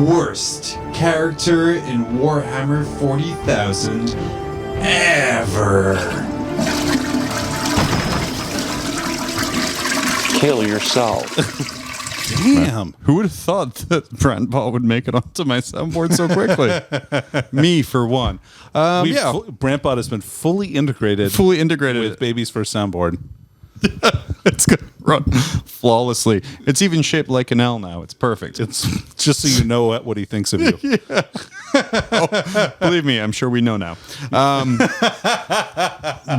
worst character in Warhammer 40,000 ever. Kill yourself. Damn. Who would have thought that Brent Ball would make it onto my soundboard so quickly? Me, for one. Brantbot has been fully integrated with Baby's first soundboard. It's going to run flawlessly. It's even shaped like an L now. It's perfect. It's just so you know what he thinks of you. Yeah. Believe me, I'm sure we know now.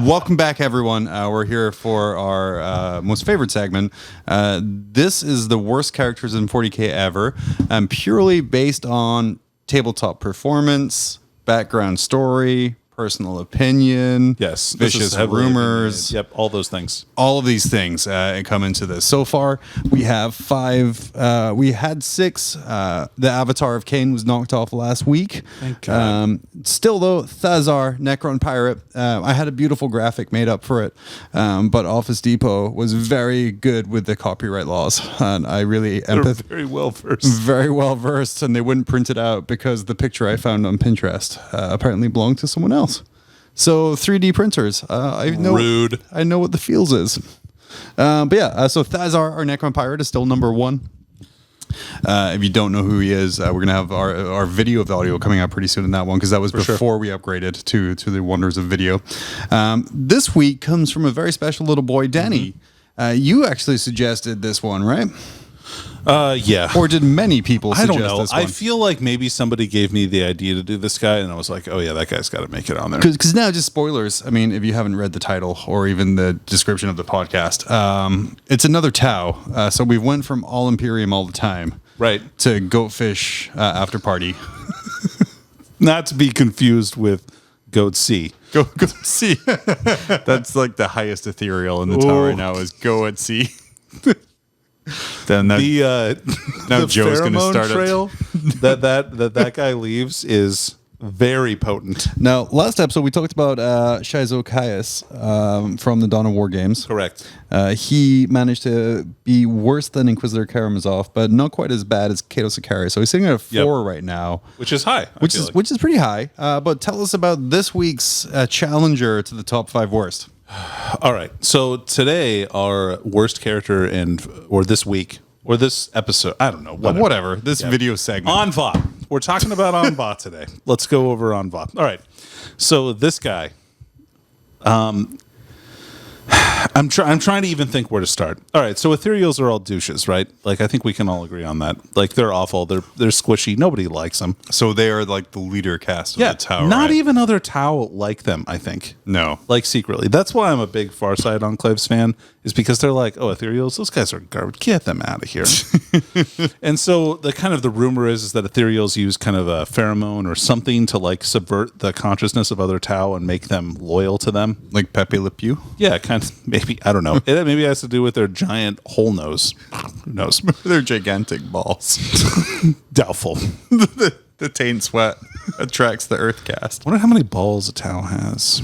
Welcome back, everyone. We're here for our most favorite segment. This is the worst characters in 40K ever, purely based on tabletop performance, background story, personal opinion, yes, vicious rumors. Yep, all those things. All of these things come into this. So far, we have 5. We had 6. The Avatar of Cain was knocked off last week. Thank God. Still, though, Thazar, Necron Pirate, I had a beautiful graphic made up for it, but Office Depot was very good with the copyright laws, and I really very well versed, and they wouldn't print it out because the picture I found on Pinterest apparently belonged to someone else. So 3D printers, Rude. I know what the feels is. So Thazar, our Necron Pirate, is still number 1. If you don't know who he is, we're going to have our video of the audio coming out pretty soon in that one, because that was before we upgraded to the wonders of video. This week comes from a very special little boy, Danny. You actually suggested this one, right? Yeah. Or did many people suggest I don't know. this one? I feel like maybe somebody gave me the idea to do this guy, and I was like, oh yeah, that guy's got to make it on there. Because now, just spoilers, I mean, if you haven't read the title or even the description of the podcast, it's another Tau. So we went from all Imperium all the time, right, to Goatfish after party. Not to be confused with Goat C. Go C. That's like the highest ethereal in the tower right now is Go at Sea. Then now Joe's going to start trail that guy leaves is very potent. Now, last episode we talked about Shizo Caius from the Dawn of War games. Correct. He managed to be worse than Inquisitor Karamazov, but not quite as bad as Kato Sakari. So he's sitting at a 4 right now, which is high. Which is pretty high. But tell us about this week's challenger to the top 5 worst. All right. So today, our worst character or this week, or this episode, I don't know. Whatever. This video segment. AunVa. We're talking about AunVa today. Let's go over AunVa. All right. So this guy, I'm trying to even think where to start. All right, so Ethereals are all douches, right? Like, I think we can all agree on that. Like, they're awful. They're squishy. Nobody likes them. So they are like the leader cast of the Tau, not right? even other Tau like them, I think. No. Like, secretly. That's why I'm a big Farsight Enclaves fan, is because they're like, oh, Ethereals, those guys are garbage. Get them out of here. And so the rumor is that Ethereals use kind of a pheromone or something to, like, subvert the consciousness of other Tau and make them loyal to them. Like Pepe Le Pew? Yeah, kind of. Maybe, I don't know. It maybe has to do with their giant whole nose. Who knows? Their gigantic balls. Doubtful. The taint sweat attracts the earth cast. I wonder how many balls a Tau has.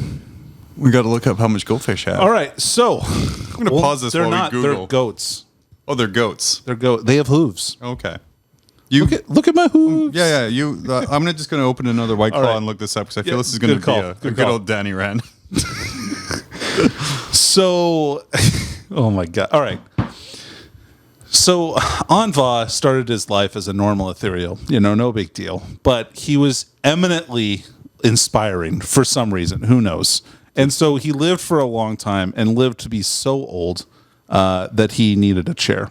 We got to look up how much goldfish have. All right, so I'm going to pause this while we Google. They're goats. Oh, they're goats. They have hooves. Okay. Look at my hooves. Yeah. I'm just going to open another White Claw and look this up because I feel this is going to be a good old Danny Rand. So, oh my God. All right. So, AunVa started his life as a normal ethereal, no big deal. But he was eminently inspiring for some reason. Who knows? And so he lived for a long time and lived to be so old that he needed a chair.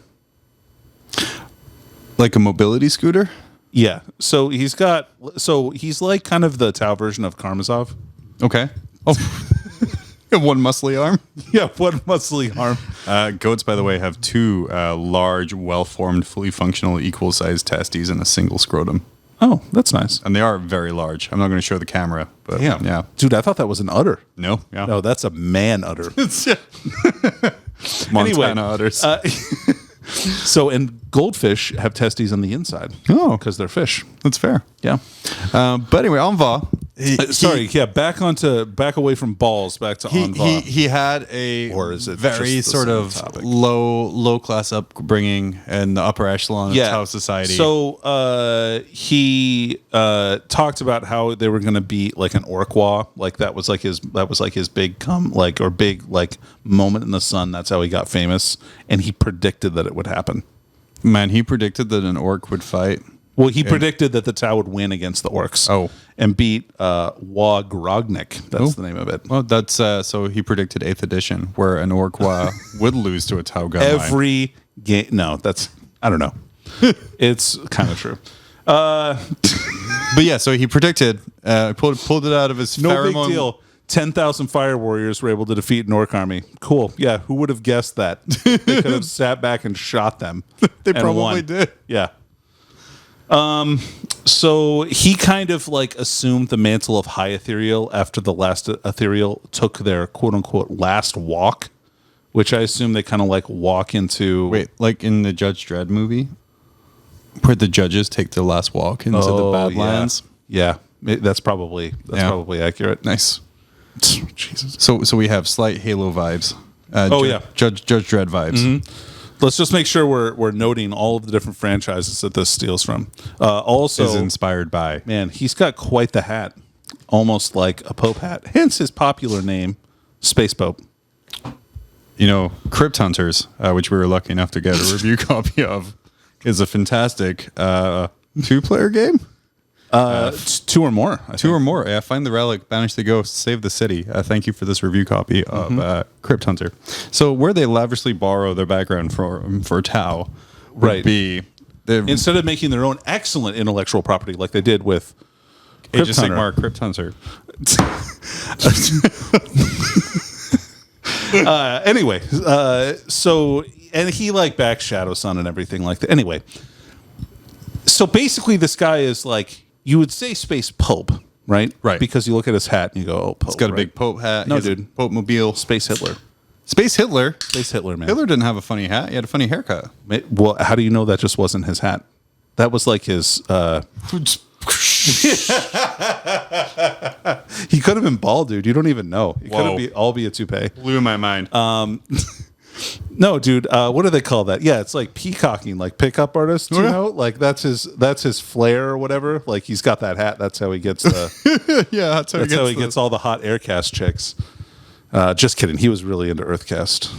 Like a mobility scooter? Yeah. So he's like kind of the Tau version of Karamazov. Okay. Oh. One muscly arm? Yeah, one muscly arm. Goats, by the way, have 2 large, well-formed, fully functional, equal-sized testes and a single scrotum. Oh, that's nice. And they are very large. I'm not going to show the camera, but yeah. Dude, I thought that was an udder. No. Yeah. No, that's a man udder. Montana udders. And goldfish have testes on the inside. Oh. Because they're fish. That's fair. Yeah. But anyway, AunVa, back away from balls, back to AunVa. He had a Or is it very just the sort same of topic? low class upbringing in the upper echelon of Tau society. So he talked about how they were going to be like an Orqua, like that was like his big big moment in the sun. That's how he got famous, and he predicted that it would happen. Man, he predicted that an orc would fight. Well, he predicted that the Tau would win against the orcs. Oh. And beat Wogrognik. That's the name of it. Well, that's so he predicted 8th edition, where an orc would lose to a Tau gunline. Every game. No, I don't know. It's kind of true. But yeah, so he predicted, pulled it out of his No pheromone. big deal. 10,000 fire warriors were able to defeat an orc army. Cool. Yeah, who would have guessed that? They could have sat back and shot them. They and probably won. did. Yeah. So he kind of like assumed the mantle of high ethereal after the last ethereal took their quote unquote last walk, which I assume they kind of like walk into. Wait, like in the Judge Dredd movie, where the judges take their last walk into the Badlands. Yeah, that's probably accurate. Nice. Jesus. So we have slight Halo vibes. Judge Dredd vibes. Mm-hmm. Let's just make sure we're noting all of the different franchises that this steals from. Also, Is inspired by. man, he's got quite the hat, almost like a Pope hat. Hence his popular name, Space Pope. You know, Crypt Hunters, which we were lucky enough to get a review copy of, is a fantastic 2-player game. Two or more. I Two think. or more. Yeah, find the relic, banish the ghost, save the city. Thank you for this review copy of Crypt Hunter. So where they lavishly borrow their background for Tau would Right. be Instead of making their own excellent intellectual property like they did with Age of Crypt Hunter. Sigmar Crypt Hunter. Anyway, so and he like backs Shadow Sun and everything like that. Anyway, so basically, this guy is like you would say Space Pope, right? Right. Because you look at his hat and you go, "Oh, Pope." He's got a right? big Pope hat. No, He has a dude. Pope mobile. Space Hitler. Space Hitler. Space Hitler, man. Hitler didn't have a funny hat. He had a funny haircut. Well, how do you know that just wasn't his hat? That was like his. He could have been bald, dude. You don't even know. He could Whoa. have all be a toupee. Blew my mind. No, dude. What do they call that? Yeah, it's like peacocking, like pickup artists. You know, like that's his flair or whatever. Like he's got that hat. That's how he gets the. Yeah, that's how he gets all the hot Aircast chicks. Just kidding. He was really into Earthcast.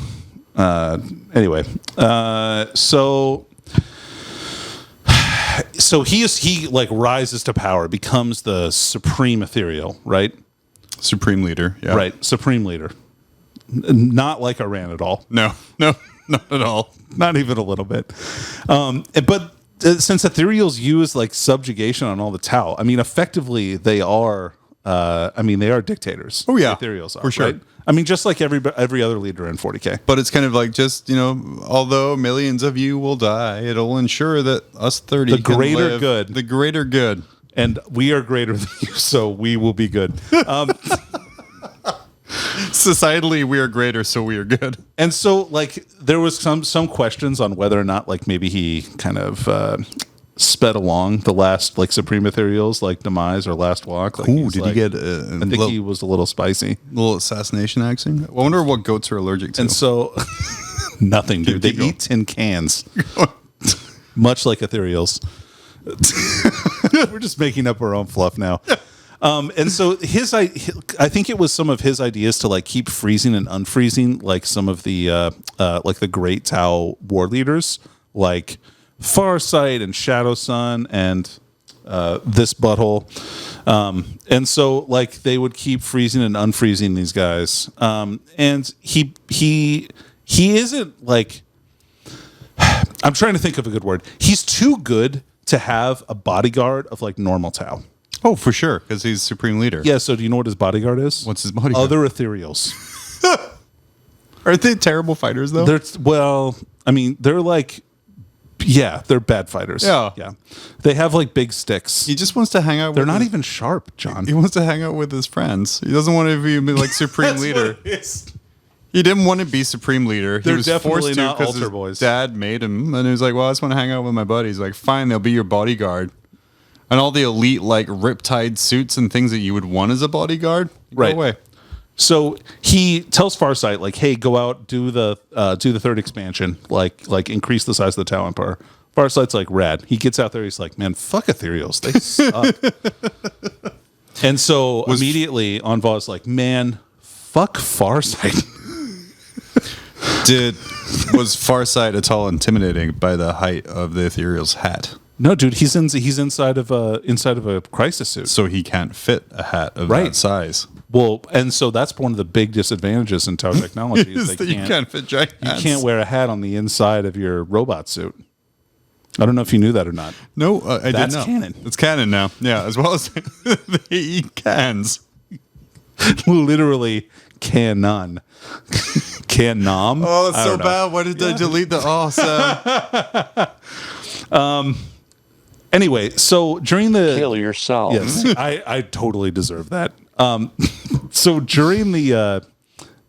Anyway, so he like rises to power, becomes the supreme ethereal, right? Supreme leader. Yeah. Right, supreme leader. Not like Iran at all. No, not at all. Not even a little bit. But since Ethereals use like subjugation on all the Tau, I mean, effectively they are. They are dictators. Oh, yeah. The Ethereals are, For sure. right? I mean, just like every other leader in 40K. But it's kind of like just, although millions of you will die, it'll ensure that us 30 The can greater live. good. The greater good. And we are greater than you, so we will be good. Societally, we are greater, so we are good. And so, like, there was some questions on whether or not, like, maybe he kind of sped along the last, like, Supreme Ethereals, like, demise or last walk. Like, Ooh, he's did like- he get I think he was a little spicy. little assassination action? I wonder what goats are allergic to. And so, nothing, dude. They Keep going. eat tin cans, much like Ethereals. We're just making up our own fluff now. And so I think it was some of his ideas to like keep freezing and unfreezing like some of the like the great Tau war leaders like Farsight and Shadow Sun and this butthole. And so like they would keep freezing and unfreezing these guys. And he isn't like I'm trying to think of a good word. He's too good to have a bodyguard of like normal Tau. Oh, for sure, because he's supreme leader. Yeah, so do you know what his bodyguard is? What's his bodyguard? Other Ethereals. Aren't they terrible fighters, though? They're like, yeah, they're bad fighters. Yeah. They have like big sticks. He just wants to hang out They're with not his, even sharp, John. He wants to hang out with his friends. He doesn't want to be like supreme leader. He didn't want to be supreme leader. He They're was definitely forced to not because altar his boys. dad made him. And he was like, well, I just want to hang out with my buddies. Like, fine, they'll be your bodyguard. And all the elite, like, riptide suits and things that you would want as a bodyguard, Right. go away. So he tells Farsight, like, hey, go out, do the third expansion, like increase the size of the Tau Empire. Farsight's like, rad. He gets out there, he's like, man, fuck Ethereals. They suck. And so immediately AunVa's like, man, fuck Farsight. Was Farsight at all intimidating by the height of the Ethereal's hat? No, dude, he's inside of a crisis suit. So he can't fit a hat of Right. that size. Well, and so that's one of the big disadvantages in Tau technology is Is that you can't fit giant hats. you can't wear a hat on the inside of your robot suit. I don't know if you knew that or not. No, I didn't That's know. canon. It's canon now. Yeah, as well as they eat cans. Literally canon. Canom. Oh, it's I so don't know. bad. Why did I delete the awesome? Anyway, so during the Kill yourself. yes, I totally deserve that. So during the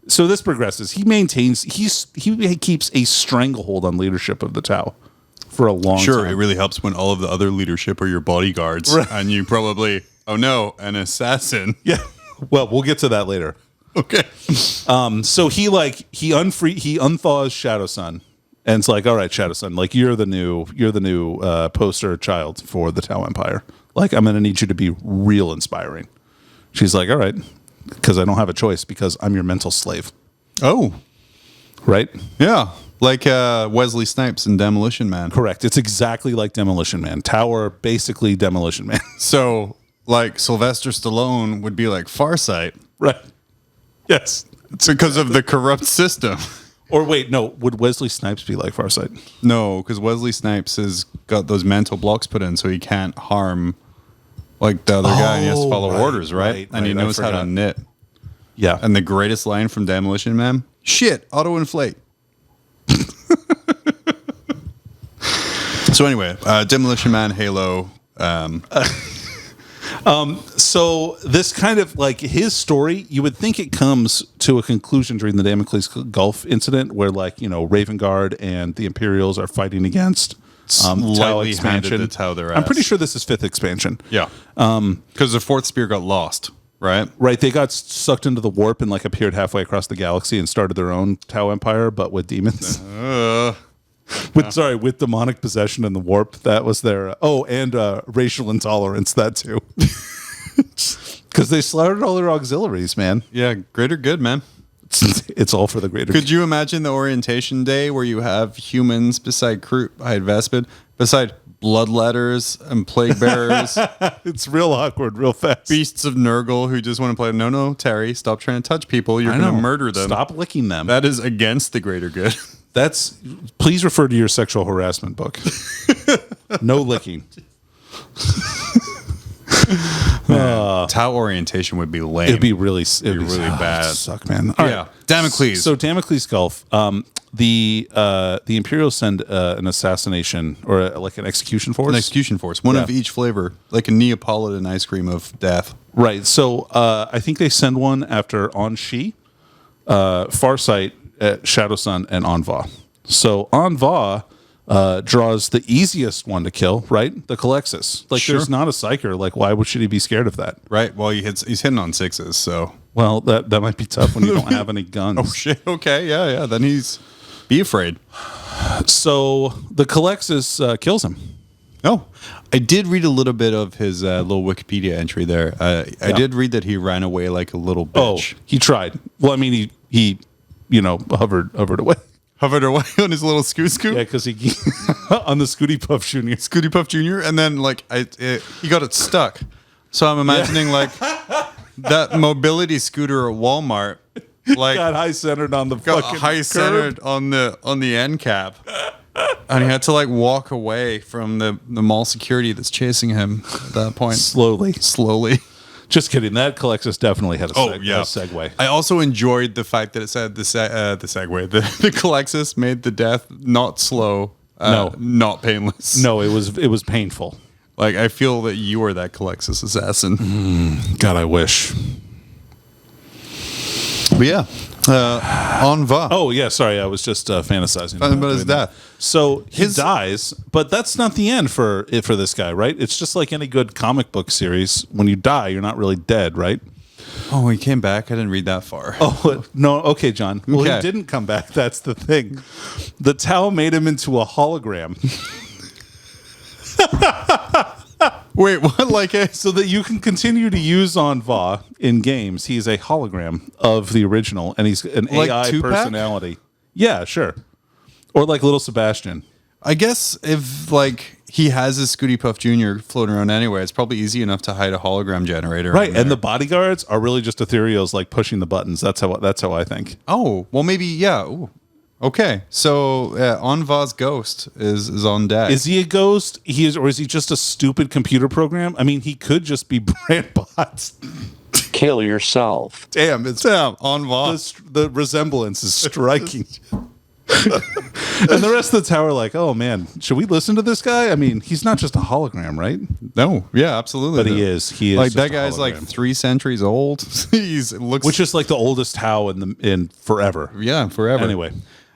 so this progresses. He keeps a stranglehold on leadership of the Tau for a long Sure, time. it really helps when all of the other leadership are your bodyguards, and you probably, oh no, an assassin. Yeah. Well, we'll get to that later. Okay. So he unthaws Shadow Sun, and it's like, all right, Shadow Sun, like you're the new poster child for the Tau Empire. Like I'm gonna need you to be real inspiring. She's like, all right, because I don't have a choice because I'm your mental slave, Oh, right? yeah. Like Wesley Snipes in Demolition Man. Correct. It's exactly like Demolition Man. Tower, basically Demolition Man. So, like Sylvester Stallone would be like Farsight. Right. Yes. It's because of the corrupt system. Or wait, no. Would Wesley Snipes be like Farsight? No, because Wesley Snipes has got those mental blocks put in, so he can't harm like the other guy. And he has to follow orders, right? And he knows how to knit. Yeah. And the greatest line from Demolition Man: "Shit, auto-inflate." So anyway, Demolition Man, Halo. So this kind of like his story, you would think it comes to a conclusion during the Damocles Gulf incident, where like Raven Guard and the Imperials are fighting against Tau Slightly handed expansion. the Tau their I'm pretty ass. sure this is 5th expansion. Yeah. Because the fourth spear got lost, right? Right, they got sucked into the warp and like appeared halfway across the galaxy and started their own Tau Empire, but with demons. With demonic possession in the warp. That was their and racial intolerance. That too, because they slaughtered all their auxiliaries. Man, Yeah, greater good, man. it's all for the greater. Could you imagine the orientation day where you have humans beside Vespid, beside bloodletters and plague bearers, It's real awkward, real fast. beasts of Nurgle who just want to play? No, Terry, stop trying to touch people. You're going to murder them. Stop licking them. That is against the greater good. Please refer to your sexual harassment book. No licking. Tau orientation would be lame. It'd be really bad. Suck, man. All Yeah. right. Damocles. So Damocles Gulf. The Imperials send an assassination or like an execution force. An execution force, one of each flavor, like a Neapolitan ice cream of death. Right. So I think they send one after Aun'Va, Farsight, Shadow Sun, and AunVa. So AunVa draws the easiest one to kill, right? The Collexus. Like, Sure. there's not a psyker. Like, why should he be scared of that? Right. Well, he's hitting on 6s, so. Well, that might be tough when you don't have any guns. Oh shit. Okay. Yeah. Then be afraid. So the Collexus kills him. Oh, I did read a little bit of his little Wikipedia entry there. I did read that he ran away like a little bitch. Oh, he tried. Well, I mean, he hovered away. Hovered away on his little scoot. Yeah, because he on the Scooty Puff Jr. Scooty Puff Jr. And then like he got it stuck. So I'm imagining like that mobility scooter at Walmart, like Got high centered on the got fucking high curb. centered on the end cap. And he had to like walk away from the mall security that's chasing him at that point. slowly. Just Kidding. That Collexus definitely had a Segway. I also enjoyed the fact that it said the Segway, the Collexus made the death not slow, not painless. No, it was painful. Like I feel that you are that Collexus assassin. God, I wish. But yeah, Aun'Va. Oh yeah, sorry, I was just fantasizing about his that. death. So he dies, but that's not the end for this guy, right? It's just like any good comic book series. When you die, you're not really dead, right? Oh, he came back. I didn't read that far. Oh no, okay, John. Well, Okay. he didn't come back. That's the thing. The Tau made him into a hologram. Wait, what? Like So that you can continue to use Aun'Va in games. He's a hologram of the original, and he's an Like AI Tupac? personality. Yeah, sure. Or like Little Sebastian. I guess if like he has his Scooty Puff Jr. floating around anyway, it's probably easy enough to hide a hologram generator. Right, in and there. the bodyguards are really just Ethereals, like pushing the buttons. That's how I think. Oh, well, maybe, yeah. Ooh. Okay, so Aun'Va's ghost is on deck. Is he a ghost? Or is he just a stupid computer program? I mean, he could just be brand bots. Kill yourself. Damn, it's Aun'Va. The resemblance is striking. And the rest of the tower, like, oh man, should we listen to this guy? I mean, he's not just a hologram, right? No, yeah, absolutely. But he is. He is like just that a guy's like hologram. 3 centuries old. Looks Which is like the oldest Tau in forever. yeah, forever. Anyway,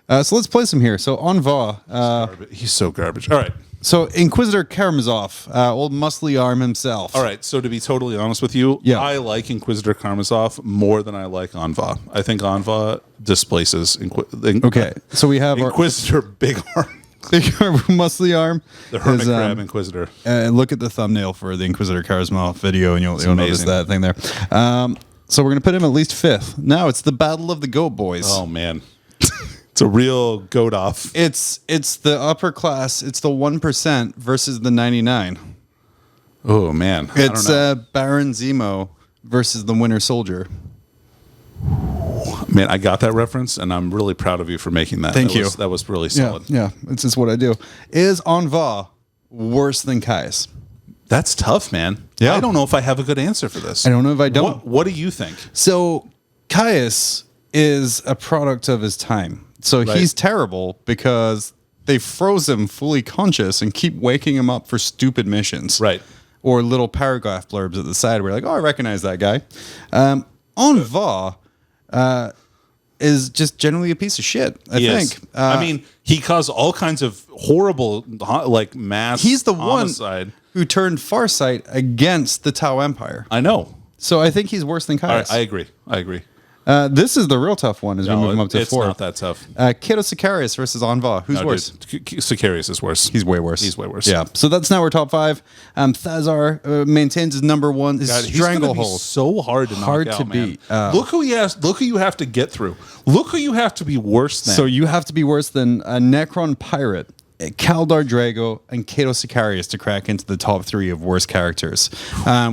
so let's play some here. So Aun'Va, he's so garbage. All right. so Inquisitor Karamazov, old muscly arm himself. All right, so to be totally honest with you, Yeah. I like Inquisitor Karamazov more than I like Aun'Va. I think Aun'Va displaces Okay, so we have Inquisitor Big Arm, our muscly arm. the Hermit is, Crab Inquisitor. Look at the thumbnail for the Inquisitor Karamazov video, and you'll notice amazing. that thing there. So we're gonna put him at least 5th. Now it's the Battle of the Goat Boys. Oh man, it's a real goat off. It's the upper class. It's the 1% versus the 99. Oh man, I It's don't know. Baron Zemo versus the Winter Soldier. Man, I got that reference, and I'm really proud of you for making that. Thank you. That was really solid. Yeah, it's just what I do. Is Aun'Va worse than Caius? That's tough, man. Yeah. I don't know if I have a good answer for this. I don't know if I don't. What do you think? So Caius is a product of his time. So Right. he's terrible because they froze him fully conscious and keep waking him up for stupid missions. Right. Or little paragraph blurbs at the side where you're like, oh, I recognize that guy. Aun'Va is just generally a piece of shit, I Yes. think. I mean, he caused all kinds of horrible, like mass. He's the homicide. one who turned Farsight against the Tau Empire. I know. So I think he's worse than All right, Caius. I agree. This is the real tough one as we move him up to it's 4. not that tough. Kato Sicarius versus Aun'Va. Who's No, worse? dude, Sicarius is worse. He's way worse. He's way worse. Yeah. So that's now our top 5. Thazar maintains his number 1. His God, he's gonna be stranglehold. so hard to Hard knock to out, man. beat. Look who he has. Look who you have to get through. Look who you have to be worse than. So you have to be worse than a Necron pirate, Kaldar Drago, and Kato Sicarius to crack into the top 3 of worst characters.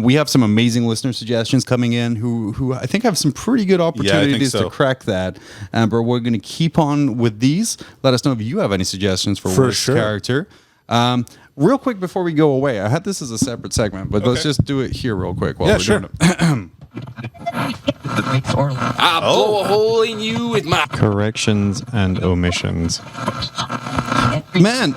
We have some amazing listener suggestions coming in who I think have some pretty good opportunities so. to crack that. But we're going to keep on with these. Let us know if you have any suggestions for worst sure. character. Real quick before we go away, I had this as a separate segment, but let's Okay. just do it here real quick while Yeah, we're sure. doing it. I'll blow a hole in you with my Corrections and omissions. Man,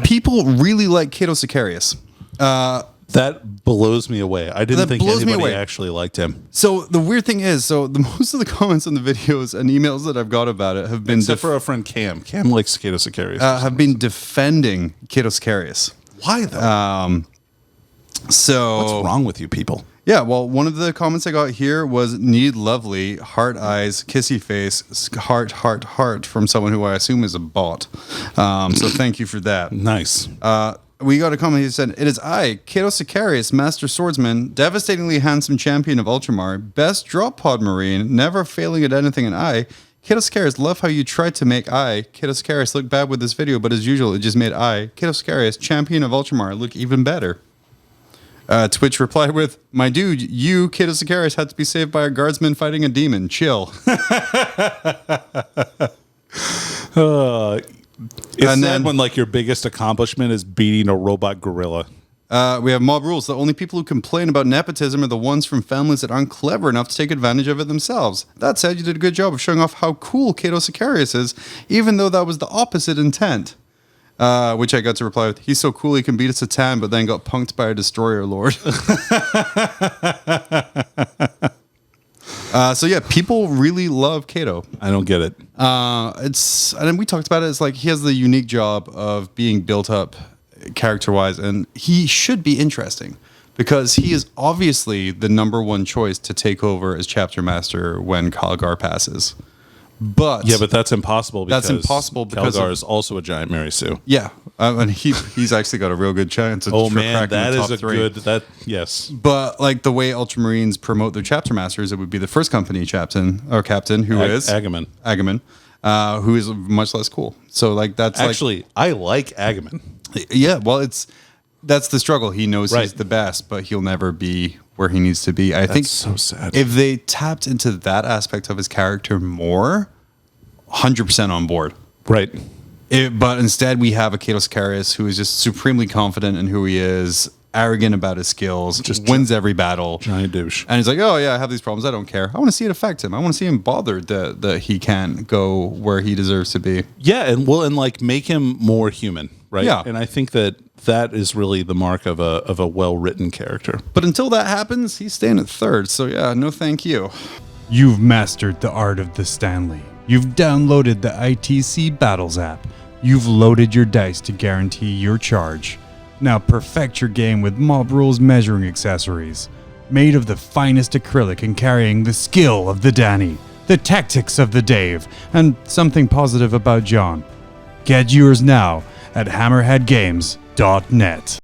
people really like Kato Sicarius. that blows me away. I didn't That think blows me anybody away. actually liked him, So the weird thing is, most of the comments on the videos and emails that I've got about it have been except for our friend Cam. Cam likes Kato Sicarius. have been defending Kato Sicarius. Why though? So What's wrong with you people? Yeah, well, one of the comments I got here was "need lovely, heart eyes, kissy face, heart" from someone who I assume is a bot. So thank you for that. Nice. We got a comment. He said, "It is I, Kato Sicarius, Master Swordsman, devastatingly handsome champion of Ultramar, best drop pod marine, never failing at anything, and I, Kato Sicarius, love how you tried to make I, Kato Sicarius, look bad with this video, but as usual, it just made I, Kato Sicarius, champion of Ultramar, look even better." Twitch replied with, "My dude, you, Kato Sicarius, had to be saved by a guardsman fighting a demon. Chill." It's And sad then- when like your biggest accomplishment is beating a robot gorilla. We have mob rules. The only people who complain about nepotism are the ones from families that aren't clever enough to take advantage of it themselves. That said, you did a good job of showing off how cool Kato Sicarius is, even though that was the opposite intent. Which I got to reply with, "He's so cool he can beat a Satan, but then got punked by a destroyer lord." So yeah, people really love Kato. I don't get it. And we talked about it. It's like he has the unique job of being built up character-wise, and he should be interesting because he is obviously the number one choice to take over as chapter master when Kalgar passes. But Yeah, but that's impossible because Kalgar of- is also a giant Mary Sue. yeah, and he's actually got a real good chance of Oh cracking man, that the is top a three. good yes. But like the way Ultramarines promote their chapter masters, it would be the first company captain who is Agamemnon. who is much less cool. So like that's Actually, I like Agamemnon. yeah. Well, that's the struggle. He knows Right. he's the best, but he'll never be where he needs to be. I think so sad. if they tapped into that aspect of his character more, 100% on board. Right. But instead, we have a Kato Sicarius who is just supremely confident in who he is, arrogant about his skills, just wins every battle. Giant douche. And he's like, oh, yeah, I have these problems. I don't care. I want to see it affect him. I want to see him bothered that he can't go where he deserves to be. Yeah, and like make him more human, right? Yeah. And I think that is really the mark of a well-written character. But until that happens, he's staying at third. So, yeah, no thank you. You've mastered the art of the Stanley. You've downloaded the ITC Battles app. You've loaded your dice to guarantee your charge. Now perfect your game with Mob Rules measuring accessories. Made of the finest acrylic and carrying the skill of the Danny, the tactics of the Dave, and something positive about Jon. Get yours now at hammerheadgames.net.